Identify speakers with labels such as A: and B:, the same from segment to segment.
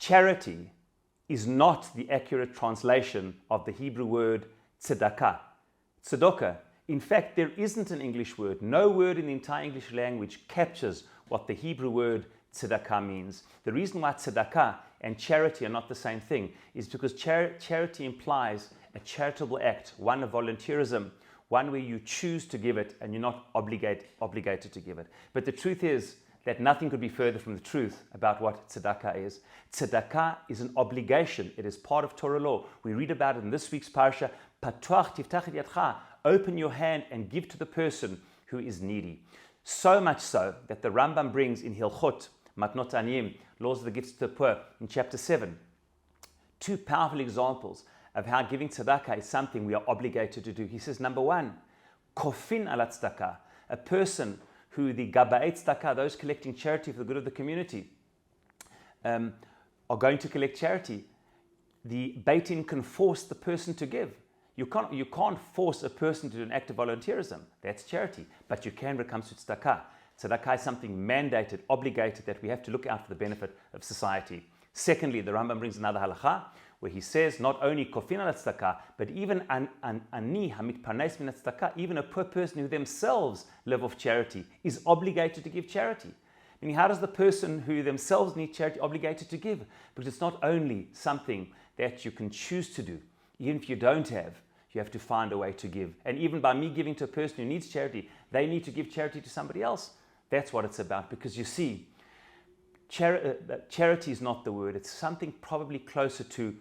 A: Charity is not the accurate translation of the Hebrew word tzedakah. Tzedakah. In fact, there isn't an English word. No word in the entire English language captures what the Hebrew word tzedakah means. The reason why tzedakah and charity are not the same thing is because charity implies a charitable act, one of volunteerism, one where you choose to give it and you're not obligated to give it. But the truth is that nothing could be further from the truth about what tzedakah is. Tzedakah is an obligation. It is part of Torah law. We read about it in this week's parasha, Patuach tiftach et yadcha, open your hand and give to the person who is needy. So much so that the Rambam brings in Hilchot, Matnot Aniyim, Laws of the Gifts to the Poor, in chapter 7, two powerful examples of how giving tzedakah is something we are obligated to do. He says, number one, kofin ala tzedakah, a person who the gabaei tzedakah, those collecting charity for the good of the community, are going to collect charity. The Beit Din can force the person to give. You can't force a person to do an act of volunteerism. That's charity. But you can when it comes to tzedakah. Tzedakah is something mandated, obligated, that we have to look out for the benefit of society. Secondly, the Rambam brings another halakha where he says not only kofin al tzedakah, but even ani hamitparnes min tzedakah, even a poor person who themselves live off charity is obligated to give charity. Meaning, how does the person who themselves need charity obligated to give? Because it's not only something that you can choose to do. Even if you don't have, you have to find a way to give. And even by me giving to a person who needs charity, they need to give charity to somebody else. That's what it's about. Because you see, charity is not the word. It's something probably closer to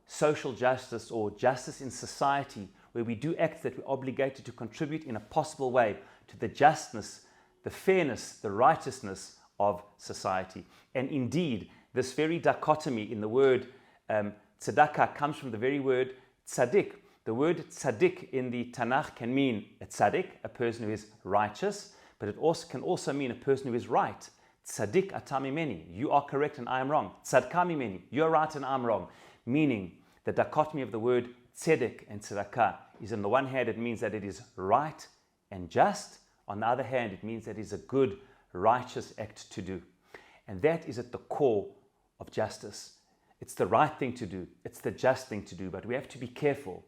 A: social justice or justice in society, where we do acts that we're obligated to contribute in a possible way to the justness, the fairness, the righteousness of society. And indeed, this very dichotomy in the word tzedakah comes from the very word tzaddik. The word tzaddik in the Tanakh can mean a tzaddik, a person who is righteous, but it also can also mean a person who is right. Tzaddik ata mimeni, you are correct and I am wrong. Tzadka mimeni, you are right and I am wrong. Meaning, the dichotomy of the word tzedek and tzedakah is, on the one hand, it means that it is right and just. On the other hand, it means that it is a good, righteous act to do. And that is at the core of justice. It's the right thing to do. It's the just thing to do. But we have to be careful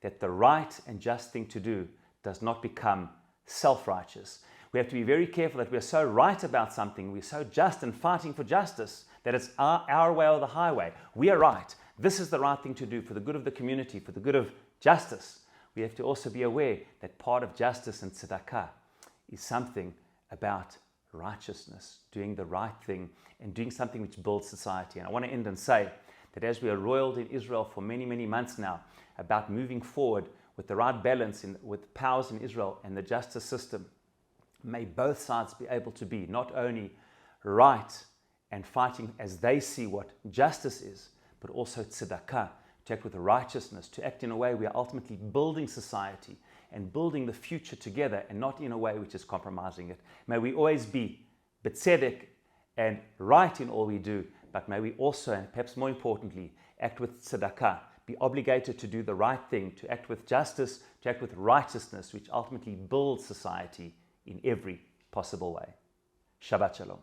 A: that the right and just thing to do does not become self-righteous. We have to be very careful that we're so right about something, we're so just and fighting for justice, that it's our way or the highway. We are right. This is the right thing to do for the good of the community, for the good of justice. We have to also be aware that part of justice and tzedakah is something about righteousness, doing the right thing and doing something which builds society. And I want to end and say that as we are roiled in Israel for many, many months now about moving forward with the right balance with powers in Israel and the justice system, may both sides be able to be not only right and fighting as they see what justice is, but also tzedakah, to act with righteousness, to act in a way we are ultimately building society and building the future together, and not in a way which is compromising it. May we always be betzedek and right in all we do, but may we also, and perhaps more importantly, act with tzedakah, be obligated to do the right thing, to act with justice, to act with righteousness, which ultimately builds society in every possible way. Shabbat Shalom.